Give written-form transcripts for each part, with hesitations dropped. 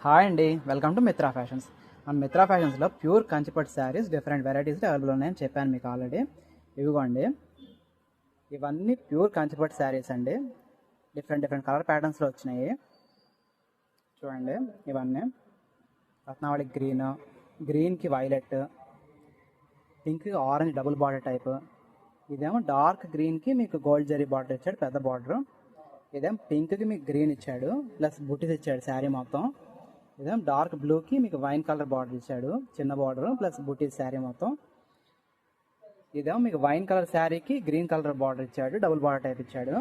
Hi అండి, welcome to Mitra fashions. మన Mitra ఫ్యాషన్స్లో pure కంచిపట్టు saris different వెరైటీస్లో available ఉన్నాయని చెప్పాను మీకు ఆల్రెడీ. ఇవిగోండి, ఇవన్నీ ప్యూర్ కంచిపట్టు శారీస్ అండి. డిఫరెంట్ కలర్ ప్యాటర్న్స్లో వచ్చినాయి. చూడండి, ఇవన్నీ రత్నావళి గ్రీన్కి వైలెట్, పింక్కి ఆరెంజ్ డబుల్ బార్డర్ టైప్. ఇదేమో డార్క్ గ్రీన్కి మీకు గోల్డ్ జరీ బార్డర్ ఇచ్చాడు, పెద్ద బార్డర్. ఇదేమో పింక్కి మీకు గ్రీన్ ఇచ్చాడు, ప్లస్ బుటీస్ ఇచ్చాడు శారీ మొత్తం. ఇదేమో డార్క్ బ్లూకి మీకు వైన్ కలర్ బార్డర్ ఇచ్చాడు, చిన్న బార్డర్ ప్లస్ బుటీస్ శారీ మొత్తం. ఇదేమో మీకు వైన్ కలర్ శారీకి గ్రీన్ కలర్ బార్డర్ ఇచ్చాడు, డబుల్ బార్డర్ టైప్ ఇచ్చాడు.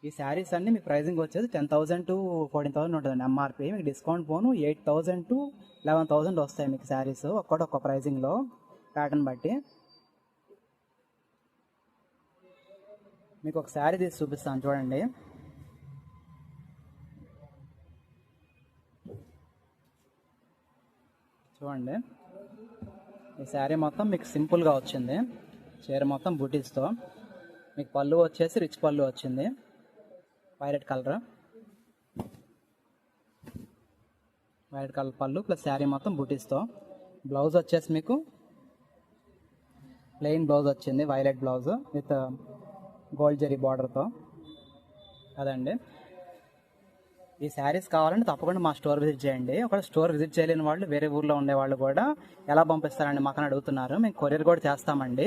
ఈ శారీస్ అన్ని మీకు ప్రైజింగ్ వచ్చేది 10,000 to 14,000 ఉంటుందండి ఎంఆర్పి. మీకు డిస్కౌంట్ పోను 8,000 to 11,000 వస్తాయి మీకు శారీస్, ఒక్క ప్రైజింగ్లో ప్యాటర్న్ బట్టి. మీకు ఒక శారీ తీసి చూపిస్తాను చూడండి. చూడండి, ఈ శారీ మొత్తం మీకు సింపుల్గా వచ్చింది. చీర మొత్తం బుటీస్తో, మీకు పళ్ళు వచ్చేసి రిచ్ పళ్ళు వచ్చింది, వైలెట్ కలర్ పళ్ళు ప్లస్ శారీ మొత్తం బుటీస్తో. బ్లౌజ్ వచ్చేసి మీకు ప్లెయిన్ బ్లౌజ్ వచ్చింది, violet blouse with gold zari బార్డర్తో. అదండి, ఈ శారీస్ కావాలంటే తప్పకుండా మా స్టోర్ విజిట్ చేయండి. ఒక స్టోర్ విజిట్ చేయలేని వాళ్ళు, వేరే ఊర్లో ఉండేవాళ్ళు కూడా ఎలా పంపిస్తారండి మాకని అడుగుతున్నారు. మేము కొరియర్ కూడా చేస్తామండి.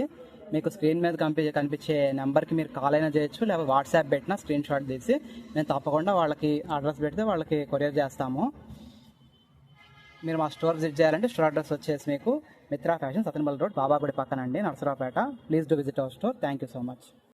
మీకు స్క్రీన్ మీద కనిపించే నెంబర్కి మీరు కాల్ అయినా చేయొచ్చు, లేకపోతే వాట్సాప్ పెట్టినా స్క్రీన్ షాట్ తీసి మేము తప్పకుండా వాళ్ళకి అడ్రస్ పెడితే వాళ్ళకి కొరియర్ చేస్తాము. మీరు మా స్టోర్ విజిట్ చేయాలంటే స్టోర్ అడ్రస్ వచ్చేసి మీకు మిత్రా ఫ్యాషన్, సతనబల్ రోడ్, బాబాగుడి పక్కనండి, Narasaraopet. Please do visit our store. Thank you so much.